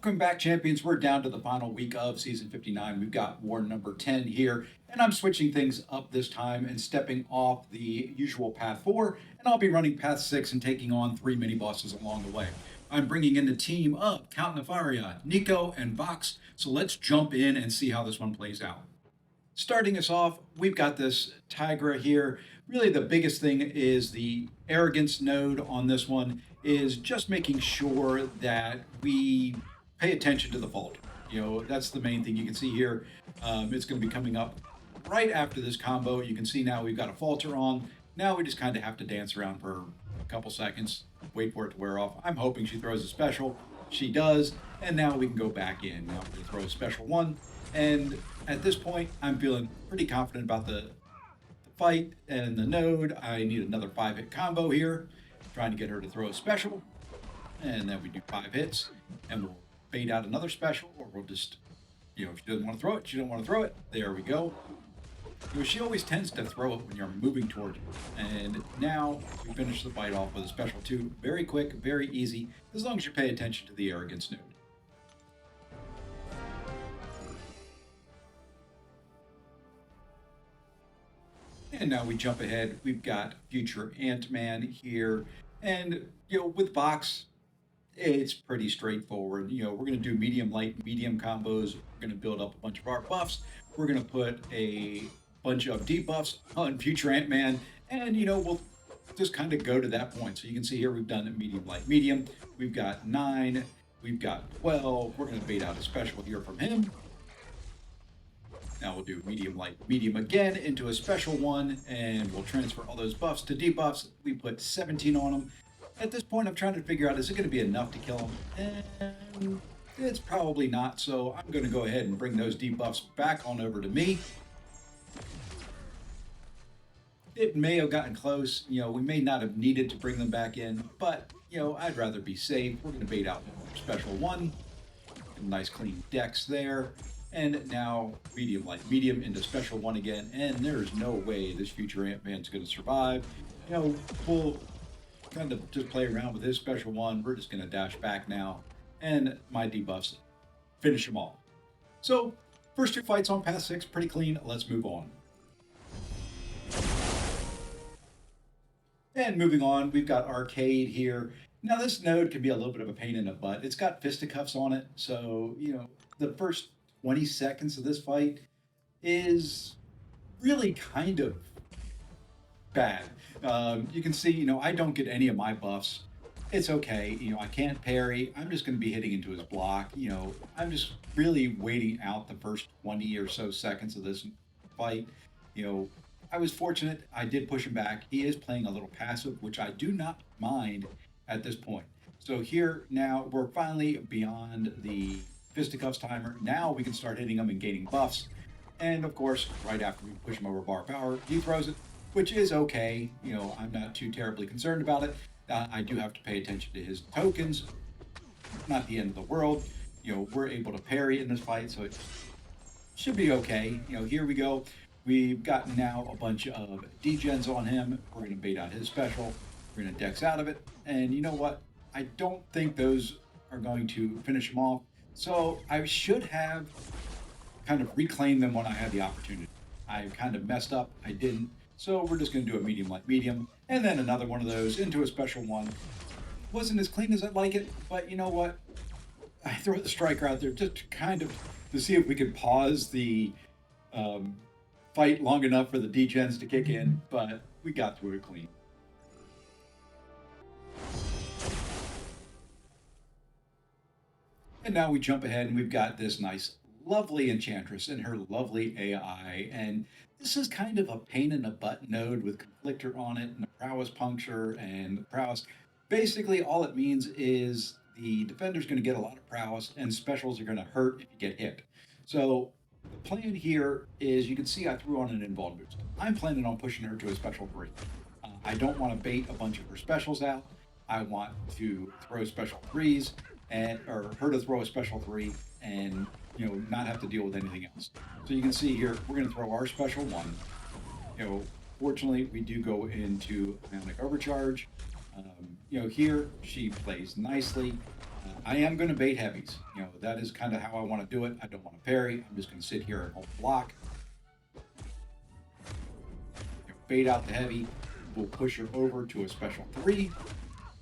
Welcome back, champions. We're down to the final week of season 59. We've got war number 10 here, and I'm switching things up this time and stepping off the usual path 4, and I'll be running path 6 and taking on 3 mini bosses along the way. I'm bringing in the team of Nefaria, Nico, and Vox, so let's jump in and see how this one plays out. Starting us off, we've got this Tigra here. Really the biggest thing is the arrogance node on this one is just making sure that we pay attention to the vault. You know, that's the main thing. You can see here, it's going to be coming up right after this combo. You can see now we've got a falter on. Now we just kind of have to dance around for a couple seconds, wait for it to wear off. I'm hoping she throws a special. She does, and now we can go back in. Now we're going to throw a special one, and at this point, I'm feeling pretty confident about the fight and the node. I need another 5-hit combo here, trying to get her to throw a special, and then we do 5 hits, and we'll bait out another special, or we'll just, you know, if she doesn't want to throw it, she don't want to throw it. There we go. You know, she always tends to throw it when you're moving toward it. And now we finish the fight off with a special 2. Very quick, very easy, as long as you pay attention to the arrogance node. And now we jump ahead. We've got future Ant-Man here. And, you know, with Vox, it's pretty straightforward. You know, we're going to do medium, light, medium combos. We're going to build up a bunch of our buffs. We're going to put a bunch of debuffs on future Ant-Man. And, you know, we'll just kind of go to that point. So you can see here we've done it medium, light, medium. We've got 9. We've got 12. We're going to bait out a special here from him. Now we'll do medium, light, medium again into a special 1, and we'll transfer all those buffs to debuffs. We put 17 on them. At this point, I'm trying to figure out, is it going to be enough to kill him? And it's probably not, so I'm going to go ahead and bring those debuffs back on over to me. It may have gotten close. You know, we may not have needed to bring them back in, but, you know, I'd rather be safe. We're going to bait out a special 1. Nice clean decks there. And now medium, light, medium into special 1 again. And there's no way this future Ant-Man's going to survive. You know, we'll kind of just play around with his special 1. We're just going to dash back now. And my debuffs finish him off. So, first 2 fights on path 6, pretty clean. Let's move on. And moving on, we've got Arcade here. Now, this node can be a little bit of a pain in the butt. It's got fisticuffs on it. So, you know, the first 20 seconds of this fight is really kind of bad. You can see, you know, I don't get any of my buffs. It's okay. You know, I can't parry. I'm just going to be hitting into his block. You know, I'm just really waiting out the first 20 or so seconds of this fight. You know, I was fortunate. I did push him back. He is playing a little passive, which I do not mind at this point. So here now we're finally beyond the fisticuffs timer. Now we can start hitting him and gaining buffs. And of course, right after we push him over bar power, he throws it, which is okay. You know, I'm not too terribly concerned about it. I do have to pay attention to his tokens. Not the end of the world. You know, we're able to parry in this fight, so it should be okay. You know, here we go. We've got now a bunch of degens on him. We're going to bait out his special. We're going to dex out of it. And you know what? I don't think those are going to finish him off. So I should have kind of reclaimed them when I had the opportunity. I kind of messed up. I didn't. So we're just going to do a medium, light, medium. And then another one of those into a special 1. Wasn't as clean as I'd like it, but you know what? I throw the striker out there just to kind of to see if we could pause the fight long enough for the degens to kick in, but we got through it clean. And now we jump ahead and we've got this nice, lovely Enchantress and her lovely AI. And this is kind of a pain in the butt node with Conflictor on it and a prowess puncture and the prowess. Basically, all it means is the defender's going to get a lot of prowess and specials are going to hurt if you get hit. So the plan here is, you can see I threw on an invuln boost. I'm planning on pushing her to a special 3. I don't want to bait a bunch of her specials out. I want to throw special 3s. Or her to throw a special 3 and, you know, not have to deal with anything else. So you can see here, we're going to throw our special 1. You know, fortunately, we do go into Ionic Overcharge. You know, here she plays nicely. I am going to bait heavies. That is kind of how I want to do it. I don't want to parry. I'm just going to sit here and hold block. Bait out the heavy. We'll push her over to a special 3,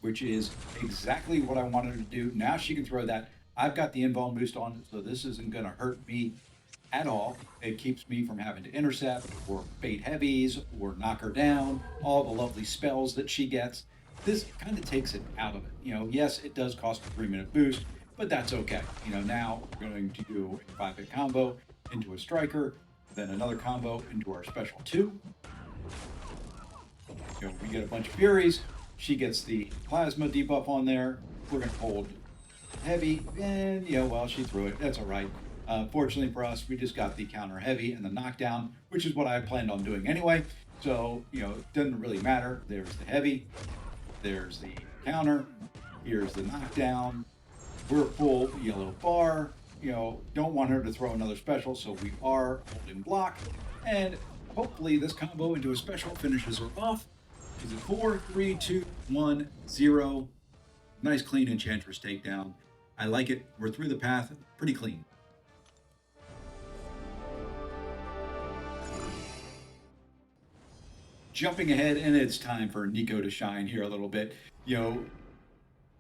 which is exactly what I wanted her to do. Now she can throw that. I've got the invuln boost on, so this isn't going to hurt me at all. It keeps me from having to intercept or bait heavies or knock her down, all the lovely spells that she gets. This kind of takes it out of it. Yes, it does cost a 3-minute boost, but that's okay. Now we're going to do a 5-hit combo into a striker, then another combo into our special 2. We get a bunch of furies. She gets the plasma debuff on there. We're going to hold heavy, and well, she threw it. That's all right. Fortunately for us, we just got the counter heavy and the knockdown, which is what I planned on doing anyway. So, it doesn't really matter. There's the heavy. There's the counter. Here's the knockdown. We're full yellow bar. Don't want her to throw another special, so we are holding block. And hopefully this combo into a special finishes her off. She's at 4, 3, 2, 1, 0. Nice clean Enchantress takedown. I like it. We're through the path. Pretty clean. Jumping ahead, and it's time for Nico to shine here a little bit.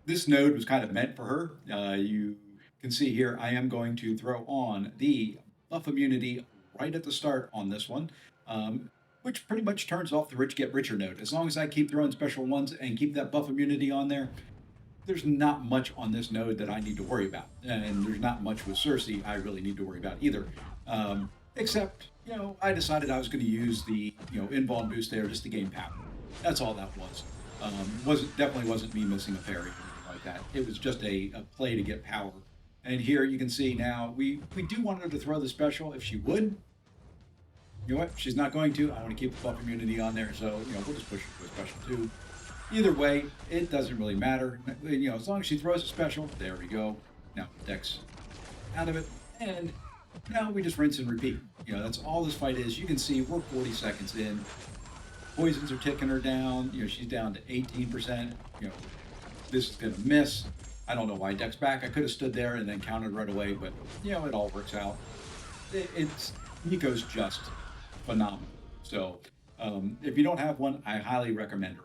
This node was kind of meant for her. You can see here, I am going to throw on the buff immunity right at the start on this one, which pretty much turns off the rich get richer node. As long as I keep throwing special ones and keep that buff immunity on there, there's not much on this node that I need to worry about. And there's not much with Sersi I really need to worry about either. Except, I decided I was going to use the, invuln boost there just to gain power. That's all that was. Definitely wasn't me missing a parry or anything like that. It was just a play to get power. And here you can see now, we do want her to throw the special if she would. You know what? She's not going to. I want to keep the buff immunity on there, so, we'll just push her to a special 2. Either way, it doesn't really matter. As long as she throws a special, there we go. Now, Dex out of it, and now we just rinse and repeat. That's all this fight is. You can see we're 40 seconds in. Poisons are ticking her down. She's down to 18%. This is going to miss. I don't know why Dex back. I could have stood there and then countered right away, but, it all works out. Nico's just phenomenal. So, if you don't have one, I highly recommend her.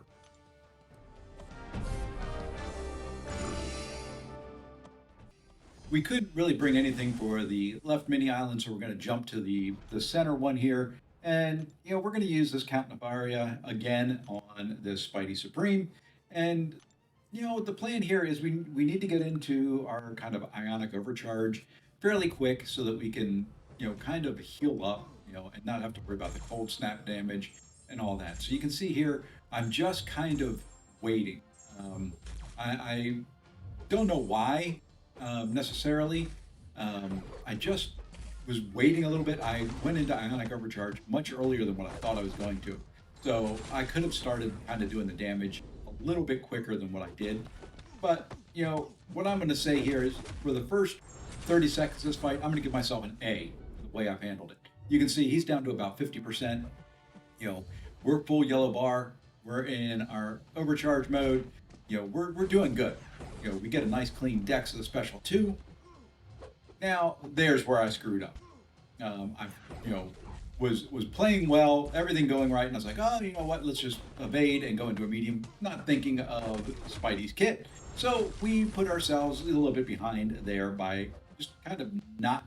We couldn't really bring anything for the left mini island, so we're going to jump to the center one here. And, we're going to use this contnefaria again on this Spidey Supreme. And, the plan here is we need to get into our kind of ionic overcharge fairly quick so that we can, kind of heal up, and not have to worry about the cold snap damage and all that. So you can see here, I'm just kind of waiting. I don't know why. Necessarily. I just was waiting a little bit. I went into Ionic Overcharge much earlier than what I thought I was going to. So I could have started kind of doing the damage a little bit quicker than what I did. But, what I'm going to say here is for the first 30 seconds of this fight, I'm going to give myself an A for the way I've handled it. You can see he's down to about 50%. We're full yellow bar. We're in our overcharge mode. We're doing good. We get a nice clean Dex of the special 2. Now, there's where I screwed up. I, was playing well, everything going right, and I was like, oh, you know what, let's just evade and go into a medium, not thinking of Spidey's kit. So we put ourselves a little bit behind there by just kind of not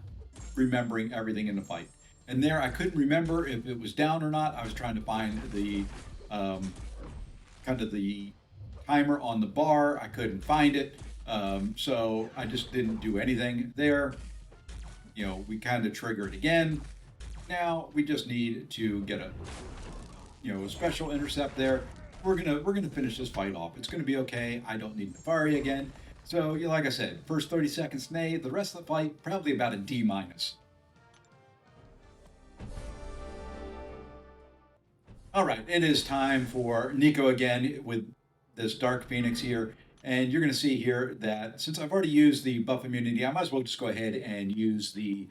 remembering everything in the fight. And there, I couldn't remember if it was down or not. I was trying to find the kind of the timer on the bar. I couldn't find it, so I just didn't do anything there. We kind of triggered again. Now we just need to get a special intercept there. We're gonna finish this fight off. It's gonna be okay. I don't need Nefaria again. So like I said, first 30 seconds nay. The rest of the fight probably about a D-. All right, it is time for Nico again with this Dark Phoenix here. And you're going to see here that since I've already used the buff immunity, I might as well just go ahead and use the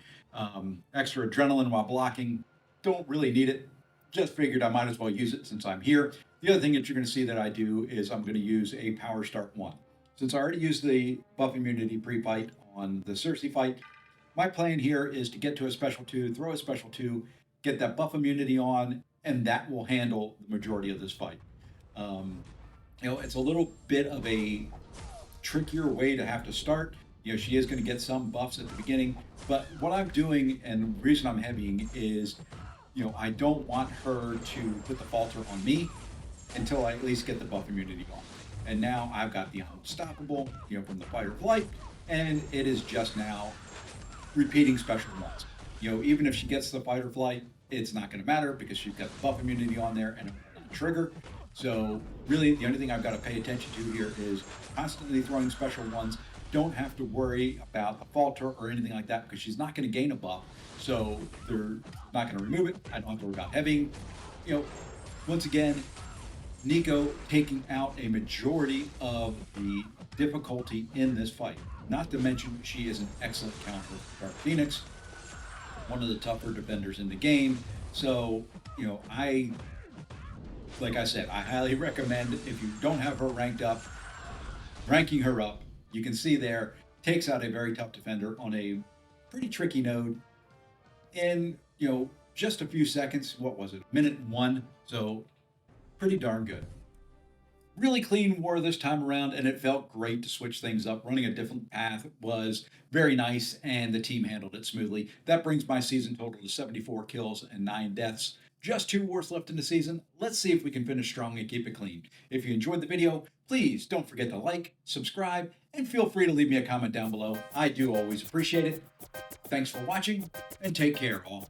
extra adrenaline while blocking. Don't really need it. Just figured I might as well use it since I'm here. The other thing that you're going to see that I do is I'm going to use a power start 1. since I already used the buff immunity pre-fight on the Sersi fight, my plan here is to get to a special 2, throw a special 2, get that buff immunity on, and that will handle the majority of this fight. It's a little bit of a trickier way to have to start. She is going to get some buffs at the beginning, but what I'm doing and the reason I'm heavying is, I don't want her to put the falter on me until I at least get the buff immunity on. And now I've got the unstoppable, from the fight or flight, and it is just now repeating special ones. Even if she gets the fight or flight, it's not going to matter because she's got the buff immunity on there and a trigger. So really, the only thing I've got to pay attention to here is constantly throwing special ones. Don't have to worry about the falter or anything like that because she's not going to gain a buff. So they're not going to remove it. I don't have to worry about heavying. Once again, Nico taking out a majority of the difficulty in this fight. Not to mention, she is an excellent counter for Dark Phoenix, one of the tougher defenders in the game. So, like I said, I highly recommend, if you don't have her ranked up, ranking her up. You can see there, takes out a very tough defender on a pretty tricky node in, just a few seconds. What was it? Minute 1. So pretty darn good. Really clean war this time around, and it felt great to switch things up. Running a different path was very nice, and the team handled it smoothly. That brings my season total to 74 kills and 9 deaths. Just 2 wars left in the season. Let's see if we can finish strong and keep it clean. If you enjoyed the video, please don't forget to like, subscribe, and feel free to leave me a comment down below. I do always appreciate it. Thanks for watching, and take care, all.